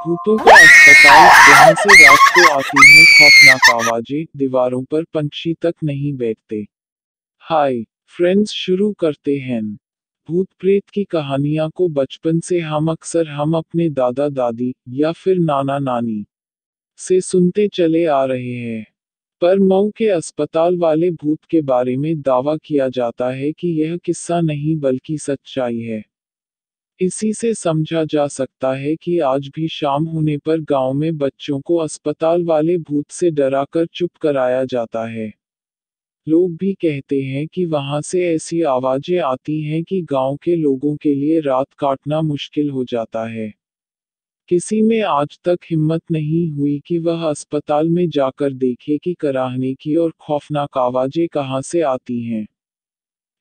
भूतों का अस्पताल, जहां से रात को आती हैं खौफनाक आवाजें, दीवारों पर पंछी तक नहीं बैठते। हाय फ्रेंड्स, शुरू करते हैं। भूत प्रेत की कहानियां को बचपन से हम अपने दादा दादी या फिर नाना नानी से सुनते चले आ रहे हैं। पर मऊ के अस्पताल वाले भूत के बारे में दावा किया जाता है कि यह किस्सा नहीं बल्कि सच्चाई है। इसी से समझा जा सकता है कि आज भी शाम होने पर गांव में बच्चों को अस्पताल वाले भूत से डराकर चुप कराया जाता है। लोग भी कहते हैं कि वहां से ऐसी आवाजें आती हैं कि गांव के लोगों के लिए रात काटना मुश्किल हो जाता है। किसी में आज तक हिम्मत नहीं हुई कि वह अस्पताल में जाकर देखे कि कराहने की और खौफनाक आवाजें कहां से आती हैं।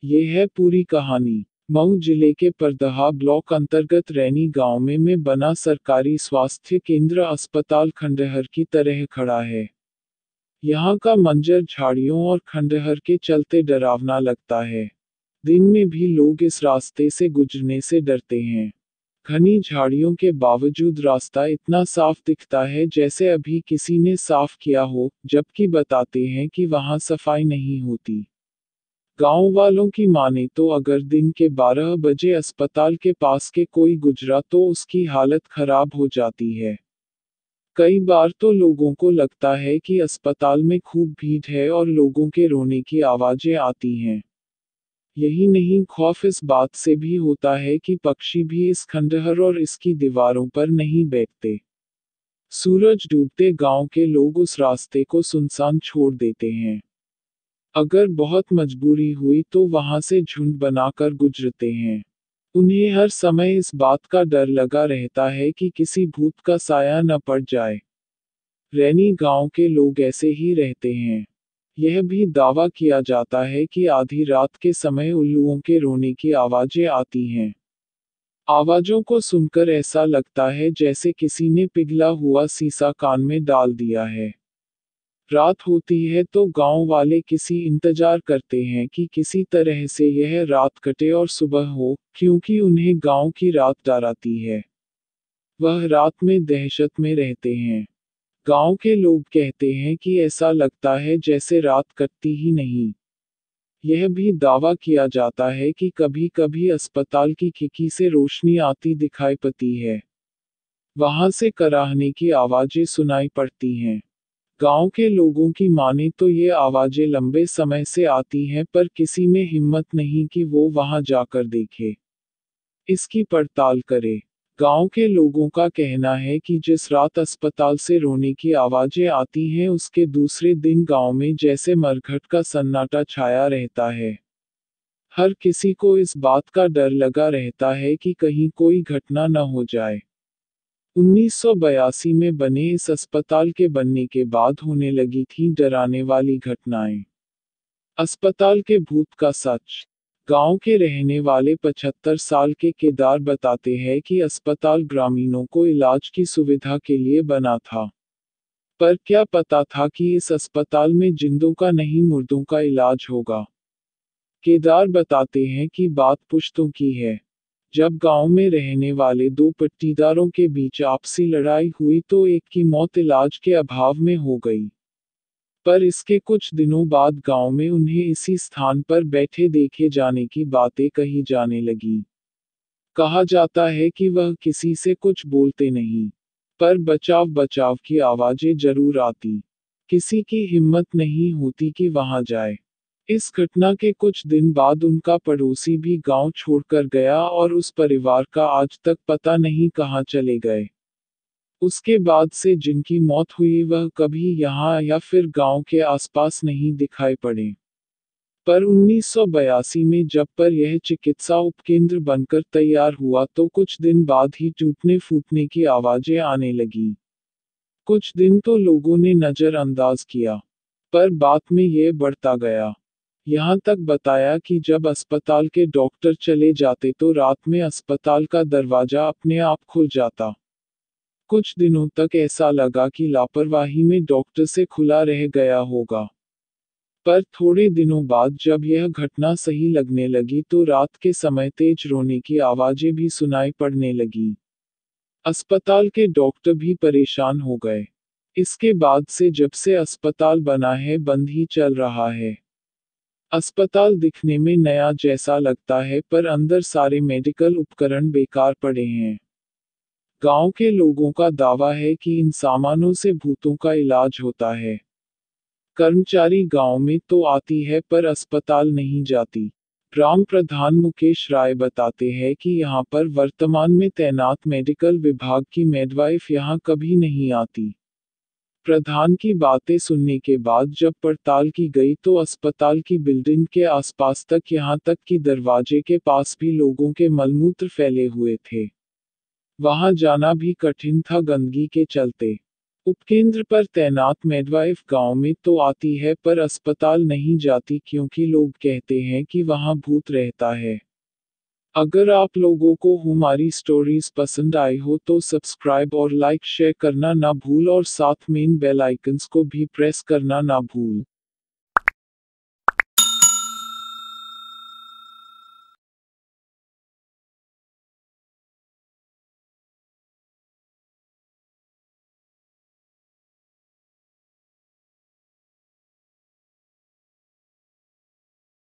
ये है पूरी कहानी। मऊ जिले के परदहा ब्लॉक अंतर्गत रैनी गांव में बना सरकारी स्वास्थ्य केंद्र अस्पताल खंडहर की तरह खड़ा है। यहाँ का मंजर झाड़ियों और खंडहर के चलते डरावना लगता है। दिन में भी लोग इस रास्ते से गुजरने से डरते हैं। घनी झाड़ियों के बावजूद रास्ता इतना साफ दिखता है जैसे अभी किसी ने साफ किया हो, जबकि बताते हैं कि वहां सफाई नहीं होती। गांव वालों की माने तो अगर दिन के 12 बजे अस्पताल के पास के कोई गुजरा तो उसकी हालत खराब हो जाती है। कई बार तो लोगों को लगता है कि अस्पताल में खूब भीड़ है और लोगों के रोने की आवाजें आती हैं। यही नहीं, खौफ इस बात से भी होता है कि पक्षी भी इस खंडहर और इसकी दीवारों पर नहीं बैठते। सूरज डूबते गांव के लोग उस रास्ते को सुनसान छोड़ देते हैं। अगर बहुत मजबूरी हुई तो वहां से झुंड बनाकर गुजरते हैं। उन्हें हर समय इस बात का डर लगा रहता है कि किसी भूत का साया न पड़ जाए। रैनी गांव के लोग ऐसे ही रहते हैं। यह भी दावा किया जाता है कि आधी रात के समय उल्लुओं के रोने की आवाजें आती हैं। आवाजों को सुनकर ऐसा लगता है जैसे किसी ने पिघला हुआ शीशा कान में डाल दिया है। रात होती है तो गांव वाले किसी इंतजार करते हैं कि किसी तरह से यह रात कटे और सुबह हो, क्योंकि उन्हें गांव की रात डराती है। वह रात में दहशत में रहते हैं। गांव के लोग कहते हैं कि ऐसा लगता है जैसे रात कटती ही नहीं। यह भी दावा किया जाता है कि कभी कभी अस्पताल की खिड़की से रोशनी आती दिखाई पड़ती है। वहां से कराहने की आवाजें सुनाई पड़ती हैं। गांव के लोगों की माने तो ये आवाजें लंबे समय से आती हैं, पर किसी में हिम्मत नहीं कि वो वहां जाकर देखे, इसकी पड़ताल करे। गांव के लोगों का कहना है कि जिस रात अस्पताल से रोने की आवाजें आती हैं उसके दूसरे दिन गांव में जैसे मरघट का सन्नाटा छाया रहता है। हर किसी को इस बात का डर लगा रहता है कि कहीं कोई घटना न हो जाए। 1982 में बने इस अस्पताल के बनने के बाद होने लगी थी डराने वाली घटनाएं। अस्पताल के भूत का सच। गांव के रहने वाले 75 साल के केदार बताते हैं कि अस्पताल ग्रामीणों को इलाज की सुविधा के लिए बना था। पर क्या पता था कि इस अस्पताल में जिंदों का नहीं मुर्दों का इलाज होगा। केदार बताते हैं कि बात पुश्तों की है। जब गांव में रहने वाले दो पट्टीदारों के बीच आपसी लड़ाई हुई तो एक की मौत इलाज के अभाव में हो गई। पर इसके कुछ दिनों बाद गांव में उन्हें इसी स्थान पर बैठे देखे जाने की बातें कही जाने लगी। कहा जाता है कि वह किसी से कुछ बोलते नहीं, पर बचाव बचाव की आवाजें जरूर आती। किसी की हिम्मत नहीं होती कि वहां जाए। इस घटना के कुछ दिन बाद उनका पड़ोसी भी गांव छोड़कर गया और उस परिवार का आज तक पता नहीं कहां चले गए। उसके बाद से जिनकी मौत हुई वह कभी यहाँ या फिर गांव के आसपास नहीं दिखाई पड़े। पर 1982 में जब पर यह चिकित्सा उपकेंद्र बनकर तैयार हुआ तो कुछ दिन बाद ही टूटने फूटने की आवाजें आने लगी। कुछ दिन तो लोगों ने नजरअंदाज किया, पर बाद में यह बढ़ता गया। यहाँ तक बताया कि जब अस्पताल के डॉक्टर चले जाते तो रात में अस्पताल का दरवाजा अपने आप खुल जाता। कुछ दिनों तक ऐसा लगा कि लापरवाही में डॉक्टर से खुला रह गया होगा। पर थोड़े दिनों बाद जब यह घटना सही लगने लगी तो रात के समय तेज रोने की आवाजें भी सुनाई पड़ने लगी। अस्पताल के डॉक्टर भी परेशान हो गए। इसके बाद से जब से अस्पताल बना है बंद ही चल रहा है। अस्पताल दिखने में नया जैसा लगता है पर अंदर सारे मेडिकल उपकरण बेकार पड़े हैं। गांव के लोगों का दावा है कि इन सामानों से भूतों का इलाज होता है। कर्मचारी गांव में तो आती है पर अस्पताल नहीं जाती। ग्राम प्रधान मुकेश राय बताते हैं कि यहां पर वर्तमान में तैनात मेडिकल विभाग की मेडवाइफ यहां कभी नहीं आती। प्रधान की बातें सुनने के बाद जब पड़ताल की गई तो अस्पताल की बिल्डिंग के आसपास तक यहां तक कि दरवाजे के पास भी लोगों के मलमूत्र फैले हुए थे। वहां जाना भी कठिन था गंदगी के चलते। उपकेंद्र पर तैनात मिडवाइफ गांव में तो आती है पर अस्पताल नहीं जाती क्योंकि लोग कहते हैं कि वहां भूत रहता है। अगर आप लोगों को हमारी स्टोरीज पसंद आई हो तो सब्सक्राइब और लाइक शेयर करना ना भूल और साथ में बेल आइकन्स को भी प्रेस करना ना भूल।